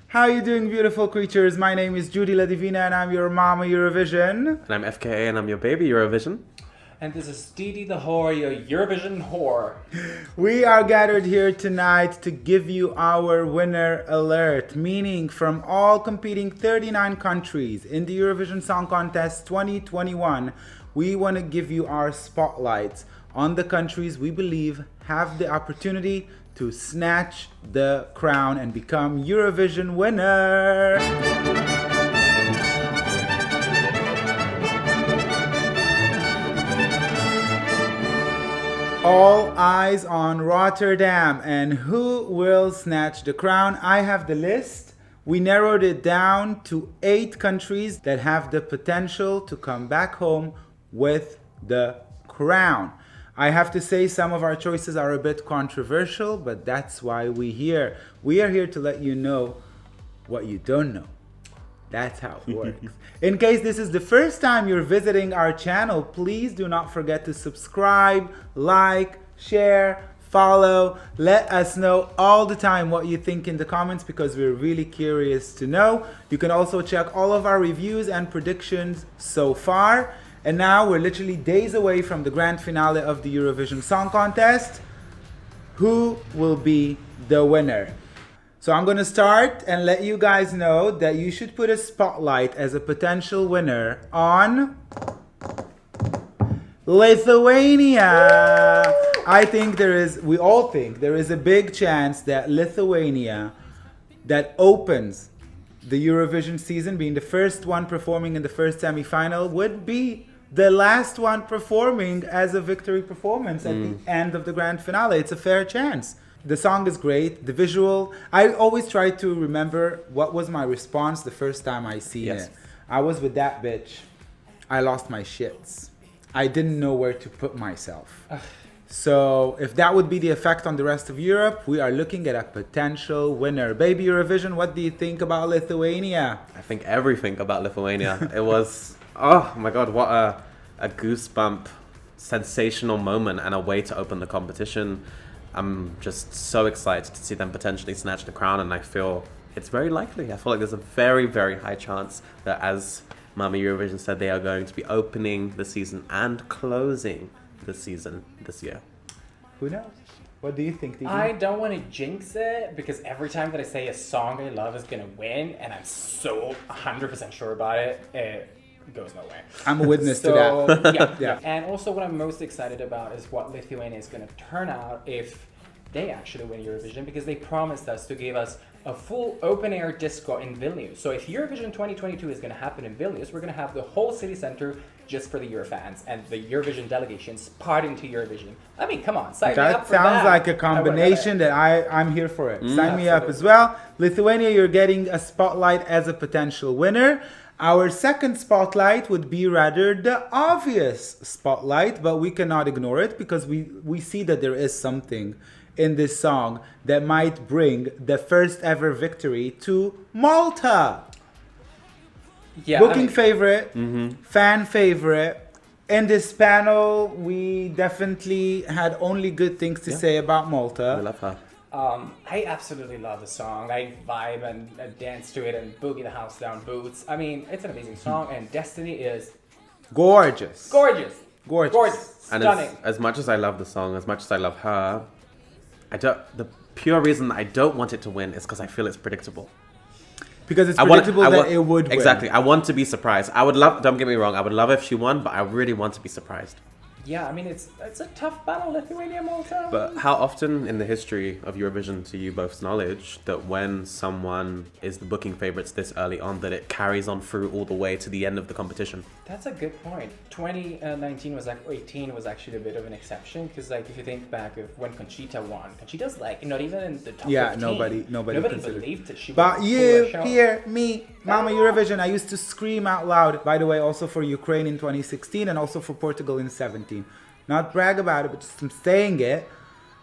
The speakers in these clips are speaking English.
How are you doing, beautiful creatures? My name is Judy LaDivina and I'm your mama Eurovision. And I'm FKA and I'm your baby Eurovision. And this is DeeDee DeWhhore, your Eurovision whore. We are gathered here tonight to give you our winner alert, meaning from all competing 39 countries in the Eurovision Song Contest 2021, we want to give you our spotlights on the countries we believe have the opportunity to snatch the crown and become Eurovision winner. All eyes on Rotterdam, and who will snatch the crown? I have the list. We narrowed it down to 8 countries that have the potential to come back home with the crown. I have to say some of our choices are a bit controversial, but that's why we are here to let you know what you don't know. That's how it works. In case this is the first time you're visiting our channel, please do not forget to subscribe, like, share, follow. Let us know all the time what you think in the comments because we're really curious to know. You can also check all of our reviews and predictions so far. And now we're literally days away from the grand finale of the Eurovision Song Contest. Who will be the winner? So I'm going to start and let you guys know that you should put a spotlight as a potential winner on Lithuania. We all think there is a big chance that Lithuania, that opens the Eurovision season, being the first one performing in the first semi-final, would be the last one performing as a victory performance at the end of the grand finale. It's a fair chance. The song is great. The visual, I always try to remember what was my response the first time I seen it. I was with that bitch. I lost my shits. I didn't know where to put myself. So if that would be the effect on the rest of Europe, we are looking at a potential winner. Baby Eurovision, what do you think about Lithuania? I think everything about Lithuania. It was, oh my god, what a goosebump, sensational moment and a way to open the competition. I'm just so excited to see them potentially snatch the crown, and I feel it's very likely. I feel like there's a very, very high chance that, as Mama Eurovision said, they are going to be opening the season and closing the season this year. Who knows? What do you think, DeeDee? I don't want to jinx it because every time that I say a song I love is going to win, and I'm so 100% sure about it, it goes nowhere. I'm a witness to that. Yeah. And also what I'm most excited about is what Lithuania is going to turn out if they actually win Eurovision, because they promised us to give us a full open-air disco in Vilnius. So if Eurovision 2022 is going to happen in Vilnius, we're going to have the whole city center just for the Eurofans and the Eurovision delegations partying to Eurovision. I mean, come on, sign me up for that. That sounds like a combination that I'm here for it. Sign me up as well. Lithuania, you're getting a spotlight as a potential winner. Our second spotlight would be rather the obvious spotlight, but we cannot ignore it because we see that there is something in this song that might bring the first ever victory to Malta. Yeah, Booking favorite, fan favorite. In this panel, we definitely had only good things to say about Malta. I love her. I absolutely love the song. I vibe and dance to it and boogie the house down boots. I mean, it's an amazing song, and Destiny is Gorgeous. gorgeous. And Stunning. as much as I love the song, as much as I love her, the pure reason I don't want it to win is because I feel it's predictable. Because it's predictable that it would win. Exactly. I want to be surprised. I would love, don't get me wrong, I would love if she won, but I really want to be surprised. Yeah, I mean, it's a tough battle, Lithuania, Malta. But how often in the history of Eurovision, to you both's knowledge, that when someone is the booking favorites this early on, that it carries on through all the way to the end of the competition? That's a good point. 2019 was 18 was actually a bit of an exception because, like, if you think back of when Conchita won, Conchita's like not even in the top 15. nobody believed that she would But pull you, a show. hear me, Mama Eurovision. I used to scream out loud. By the way, also for Ukraine in 2016 and also for Portugal in 17. Not brag about it, but just I'm saying it.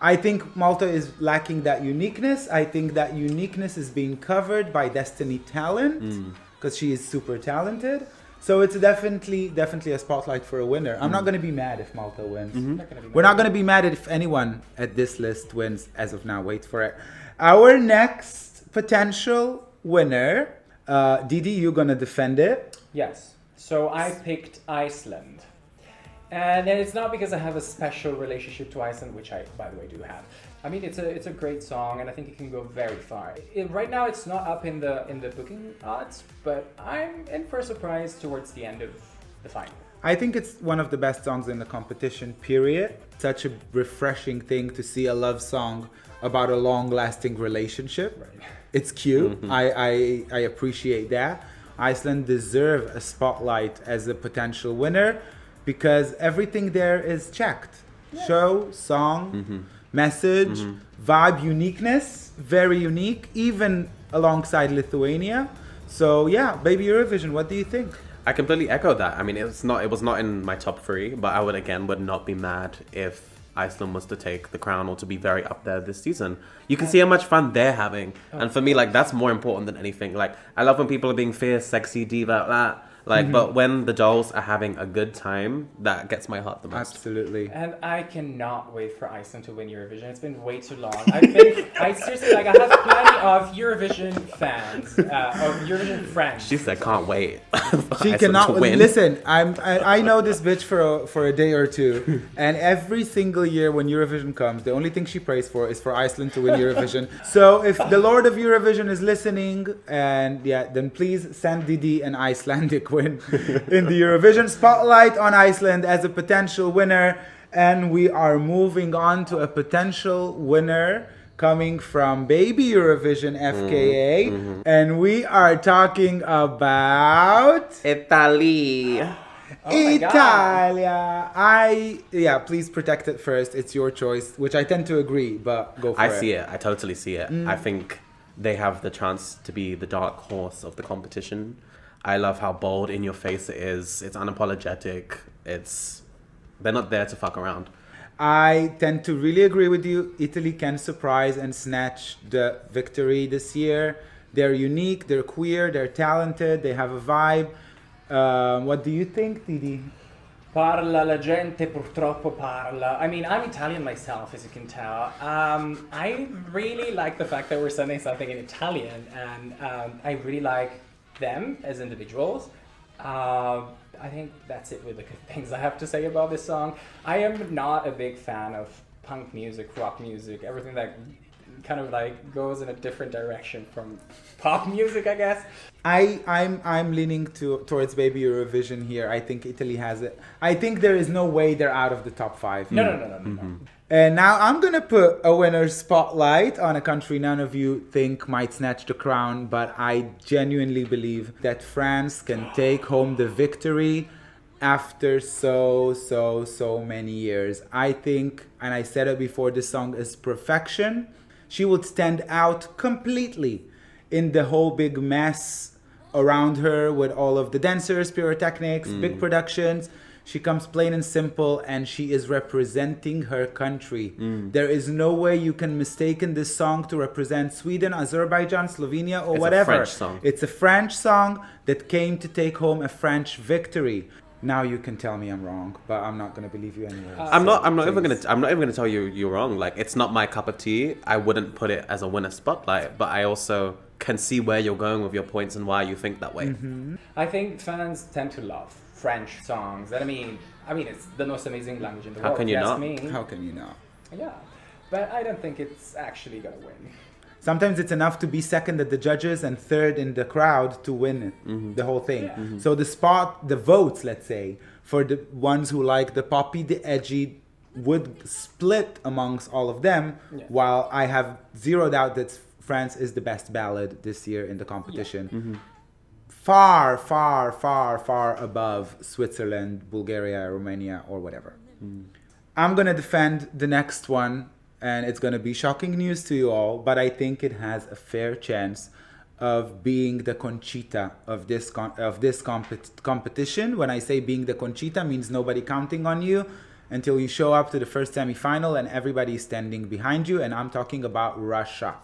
I think Malta is lacking that uniqueness. I think that uniqueness is being covered by Destiny talent because she is super talented. So it's definitely a spotlight for a winner. I'm not going to be mad if Malta wins. We're not going to be mad if anyone at this list wins as of now. Wait for it. Our next potential winner. DeeDee, you're gonna defend it. Yes. So I picked Iceland. And it's not because I have a special relationship to Iceland, which I, by the way, do have. I mean, it's a great song, and I think it can go very far. Right now, it's not up in the booking odds, but I'm in for a surprise towards the end of the final. I think it's one of the best songs in the competition, period. Such a refreshing thing to see a love song about a long-lasting relationship. Right. It's cute. I appreciate that. Iceland deserve a spotlight as a potential winner because everything there is checked. Yeah. Show, song, message, vibe, uniqueness, very unique, even alongside Lithuania. So yeah, baby Eurovision, what do you think? I completely echo that. I mean, it was not in my top 3, but I would not be mad if Iceland was to take the crown or to be very up there this season. You can see how much fun they're having. And for me, like, that's more important than anything. Like, I love when people are being fierce, sexy, diva, that. Like, but when the dolls are having a good time, that gets my heart the most. Absolutely. And I cannot wait for Iceland to win Eurovision. It's been way too long. I seriously, like, I have plenty of Eurovision fans, of Eurovision friends. She said, can't wait. She cannot win. Listen, I know this bitch for a day or two, and every single year when Eurovision comes, the only thing she prays for is for Iceland to win Eurovision. So if the Lord of Eurovision is listening, and yeah, then please send DeeDee an Icelandic win in the Eurovision spotlight on Iceland as a potential winner. And we are moving on to a potential winner coming from Baby Eurovision FKA. And we are talking about Italy. Italia. Please protect it first. It's your choice, which I tend to agree, but go for it. I see it. I totally see it. I think they have the chance to be the dark horse of the competition. I love how bold, in your face it is. It's unapologetic. They're not there to fuck around. I tend to really agree with you. Italy can surprise and snatch the victory this year. They're unique, they're queer, they're talented, they have a vibe. What do you think, DeeDee? Parla la gente purtroppo parla. I mean, I'm Italian myself, as you can tell. I really like the fact that we're sending something in Italian, and I really like them as individuals. I think that's it with the good things I have to say about this song. I am not a big fan of punk music, rock music, everything that kind of like goes in a different direction from pop music, I guess. I'm leaning towards Baby Eurovision here. I think Italy has it. I think there is no way they're out of the top 5. No. And now I'm gonna put a winner's spotlight on a country none of you think might snatch the crown, but I genuinely believe that France can take home the victory after so many years. I think, and I said it before, this song is perfection. She would stand out completely in the whole big mess around her with all of the dancers, pyrotechnics, big productions. She comes plain and simple, and she is representing her country. There is no way you can mistake this song to represent Sweden, Azerbaijan, Slovenia, or whatever. It's a French song. It's a French song that came to take home a French victory. Now you can tell me I'm wrong, but I'm not gonna believe you anyway. I'm not even gonna tell you you're wrong. Like, it's not my cup of tea. I wouldn't put it as a winner spotlight, but I also can see where you're going with your points and why you think that way. I think fans tend to love French songs. And I mean, it's the most amazing language in the world. How can you not? How can you not? Yeah, but I don't think it's actually gonna win. Sometimes it's enough to be second at the judges and third in the crowd to win the whole thing. Yeah. So the votes, let's say, for the ones who like the poppy, the edgy, would split amongst all of them, while I have zero doubt that France is the best ballad this year in the competition. Far above Switzerland, Bulgaria, Romania, or whatever. I'm going to defend the next one, and it's going to be shocking news to you all, but I think it has a fair chance of being the Conchita of this competition. When I say being the Conchita, means nobody counting on you until you show up to the first semifinal and everybody is standing behind you, and I'm talking about Russia.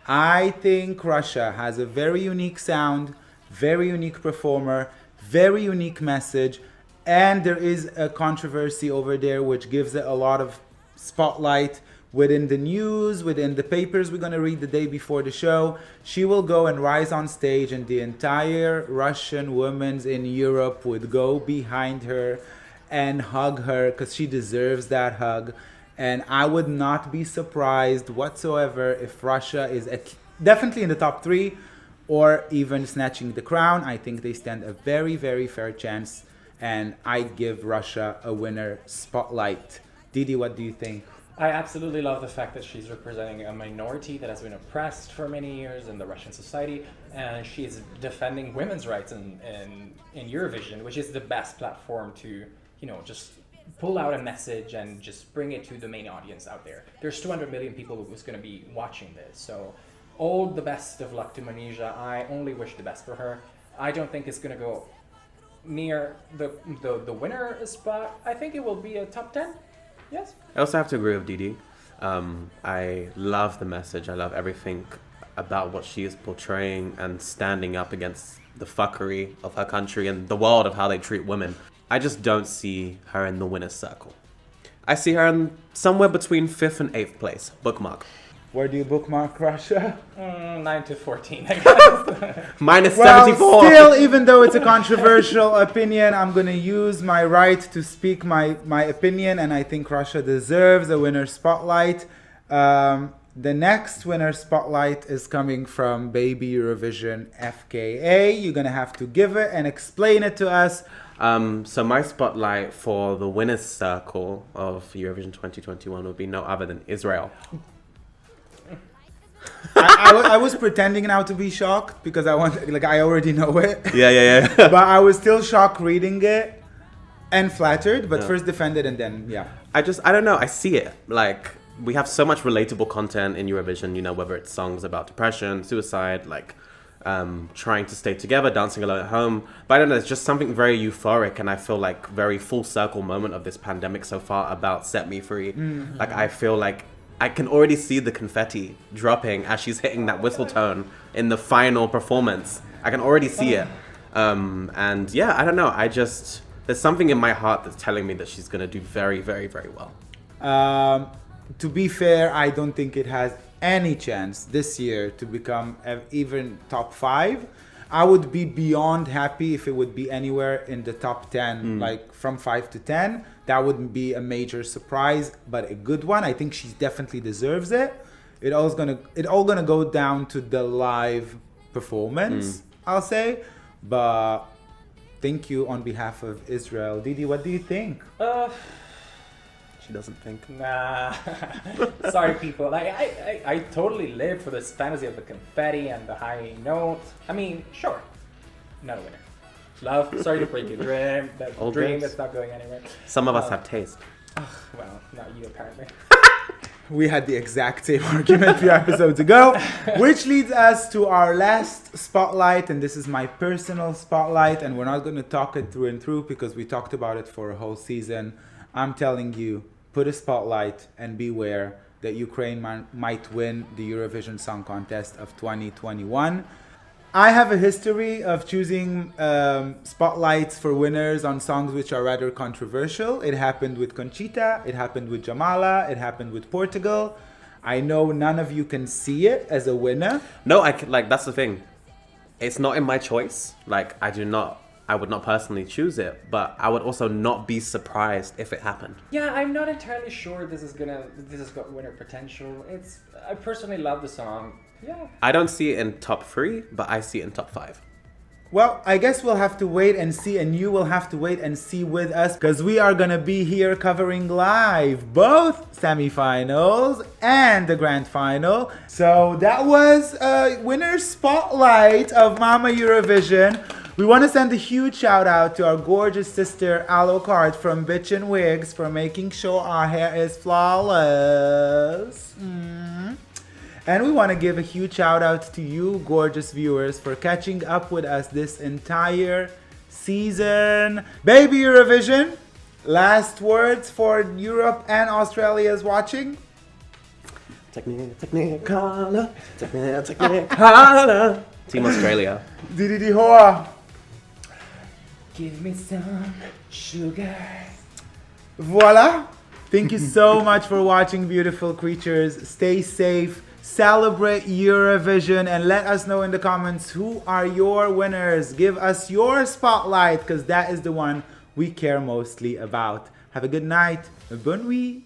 I think Russia has a very unique sound, very unique performer, very unique message, and there is a controversy over there which gives it a lot of spotlight within the news, within the papers we're going to read the day before the show. She will go and rise on stage, and the entire Russian women in Europe would go behind her and hug her because she deserves that hug. And I would not be surprised whatsoever if Russia is definitely in the top 3 or even snatching the crown. I think they stand a very, very fair chance, and I give Russia a winner spotlight. DeeDee, what do you think? I absolutely love the fact that she's representing a minority that has been oppressed for many years in the Russian society, and she's defending women's rights in Eurovision, which is the best platform to, just pull out a message and just bring it to the main audience out there. There's 200 million people who's going to be watching this, so all the best of luck to Manisha. I only wish the best for her. I don't think it's going to go near the winner spot. I think it will be a top 10. Yes. I also have to agree with DeeDee. I love the message. I love everything about what she is portraying and standing up against the fuckery of her country and the world of how they treat women. I just don't see her in the winner's circle. I see her in somewhere between 5th and 8th place. Bookmark. Where do you bookmark Russia? 9 to 14, I guess. Minus Well, 74. still, even though it's a controversial opinion, I'm going to use my right to speak my opinion, and I think Russia deserves a winner spotlight. The next winner spotlight is coming from Baby Eurovision FKA. You're going to have to give it and explain it to us. So my spotlight for the winner's circle of Eurovision 2021 would be no other than Israel. I was pretending now to be shocked because I already know it. Yeah. But I was still shocked reading it and flattered, but first defended and then, yeah. I don't know. I see it. Like, we have so much relatable content in Eurovision, whether it's songs about depression, suicide, trying to stay together, dancing alone at home. But I don't know, it's just something very euphoric, and I feel like very full circle moment of this pandemic so far about Set Me Free. Mm-hmm. Like, I feel like I can already see the confetti dropping as she's hitting that whistle tone in the final performance. I can already see it. And yeah, I don't know. There's something in my heart that's telling me that she's going to do very, very, very well. To be fair, I don't think it has any chance this year to become even top 5. I would be beyond happy if it would be anywhere in the top 10, like from 5 to 10. That wouldn't be a major surprise, but a good one. I think she definitely deserves it. It all gonna go down to the live performance, I'll say. But thank you on behalf of Israel. DeeDee, what do you think? She doesn't think. Nah. Sorry, people. I totally live for this fantasy of the confetti and the high notes. I mean, sure. Not a winner. Love, sorry to break your dream. That Old dream dreams. that's not going anywhere. Some of us have taste. Well, not you apparently. We had the exact same argument 3 episodes ago, which leads us to our last spotlight, and this is my personal spotlight, and we're not going to talk it through and through because we talked about it for a whole season. I'm telling you, put a spotlight and beware that Ukraine might win the Eurovision Song Contest of 2021. I have a history of choosing spotlights for winners on songs which are rather controversial. It happened with Conchita, it happened with Jamala, it happened with Portugal. I know none of you can see it as a winner. No, that's the thing. It's not in my choice. I would not personally choose it, but I would also not be surprised if it happened. Yeah, I'm not entirely sure this has got winner potential. I personally love the song. Yeah. I don't see it in top 3, but I see it in top 5. Well, I guess we'll have to wait and see, and you will have to wait and see with us, because we are going to be here covering live both semifinals and the grand final. So that was a winner spotlight of Mama Eurovision. We want to send a huge shout out to our gorgeous sister Okurrr from BICHINWIGS for making sure our hair is flawless. And we want to give a huge shout out to you gorgeous viewers for catching up with us this entire season. Baby Eurovision, last words for Europe and Australia's watching? Technicolor. Team Australia. DeeDee DeWhhore. Give me some sugar. Voila. Thank you so much for watching, beautiful creatures. Stay safe, celebrate Eurovision, and let us know in the comments who are your winners. Give us your spotlight, because that is the one we care mostly about. Have a good night. Bonne nuit.